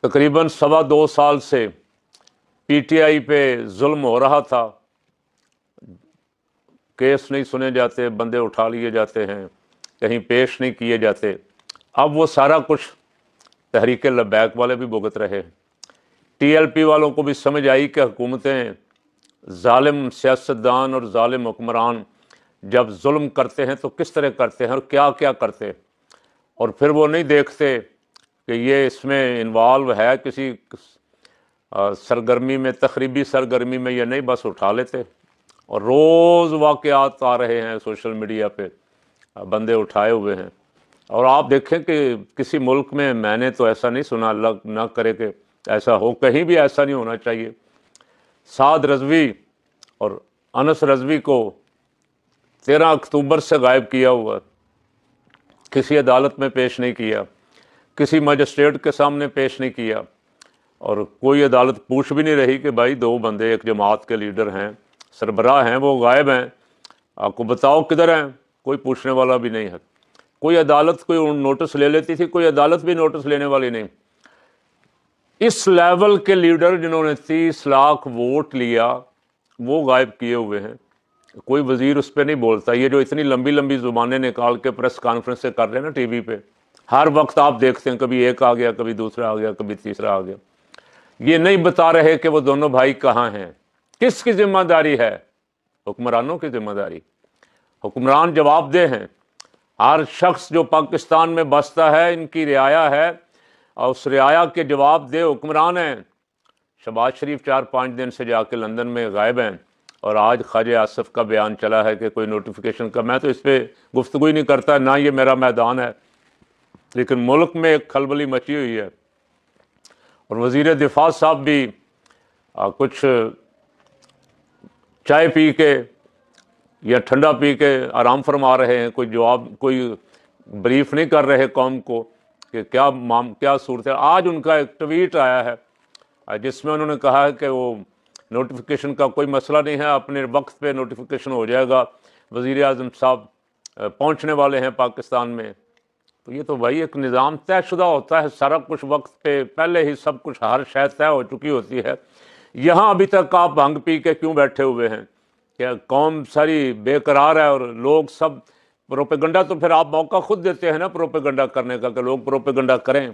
तकरीबन 2.25 साल से पीटीआई पे जुल्म हो रहा था। केस नहीं सुने जाते, बंदे उठा लिए जाते हैं, कहीं पेश नहीं किए जाते। अब वो सारा कुछ तहरीक लब्बैक वाले भी भुगत रहे। टीएलपी वालों को भी समझ आई कि हुकूमतें, जालिम सियासतदान और जालिम हुक्मरान जब जुल्म करते हैं तो किस तरह करते हैं और क्या क्या करते हैं, और फिर वो नहीं देखते कि ये इसमें इन्वॉल्व है किसी सरगर्मी में, तखरीबी सरगर्मी में, या नहीं, बस उठा लेते। और रोज़ वाक़यात आ रहे हैं सोशल मीडिया पे, बंदे उठाए हुए हैं। और आप देखें कि किसी मुल्क में मैंने तो ऐसा नहीं सुना, अल्लाह ना करे कि ऐसा हो, कहीं भी ऐसा नहीं होना चाहिए। साद रज़वी और अनस रज़वी को 13 अक्टूबर से गायब किया हुआ, किसी अदालत में पेश नहीं किया, किसी मजिस्ट्रेट के सामने पेश नहीं किया, और कोई अदालत पूछ भी नहीं रही कि भाई 2 बंदे एक जमात के लीडर हैं, सरबराह हैं, वो गायब हैं, आपको बताओ किधर हैं। कोई पूछने वाला भी नहीं है। कोई अदालत कोई नोटिस ले लेती थी, कोई अदालत भी नोटिस लेने वाली नहीं। इस लेवल के लीडर जिन्होंने 30 लाख वोट लिया, वो गायब किए हुए हैं। कोई वजीर उस पर नहीं बोलता। ये जो इतनी लंबी लंबी जुबानें निकाल के प्रेस कॉन्फ्रेंस से कर रहे हैं ना टीवी पे, हर वक्त आप देखते हैं कभी एक आ गया, कभी दूसरा आ गया, कभी तीसरा आ गया। ये नहीं बता रहे कि वो दोनों भाई कहाँ हैं। किसकी जिम्मेदारी है? हुक्मरानों की जिम्मेदारी। हुक्मरान जवाबदेह हैं। हर शख्स जो पाकिस्तान में बसता है, इनकी रियाया है, और उस रियाया के जवाबदेह हुक्मरान हैं। शहबाज शरीफ 4-5 दिन से जाके लंदन में गायब हैं, और आज ख्वाजा आसिफ का बयान चला है कि कोई नोटिफिकेशन का। मैं तो इस पर गुफ्तगू ही नहीं करता, ना ये मेरा मैदान है, लेकिन मुल्क में एक खलबली मची हुई है। और वज़ीर दिफा साहब भी कुछ चाय पी के या ठंडा पी के आराम फरमा रहे हैं, कोई जवाब, कोई ब्रीफ नहीं कर रहे कौम को कि क्या सूरत है। आज उनका एक ट्वीट आया है जिसमें उन्होंने कहा है कि वो नोटिफिकेशन का कोई मसला नहीं है, अपने वक्त पे नोटिफिकेशन हो जाएगा। वज़ीर आज़म साहब पहुंचने वाले हैं पाकिस्तान में। तो ये तो भाई एक निज़ाम तयशुदा होता है, सारा कुछ वक्त पे पहले ही सब कुछ, हर शय तय हो चुकी होती है। यहाँ अभी तक आप भंग पी के क्यों बैठे हुए हैं? क्या कौम सारी बेकरार है और लोग सब प्रोपेगंडा? तो फिर आप मौका खुद देते हैं ना प्रोपेगंडा करने का, कि लोग प्रोपेगंडा करें।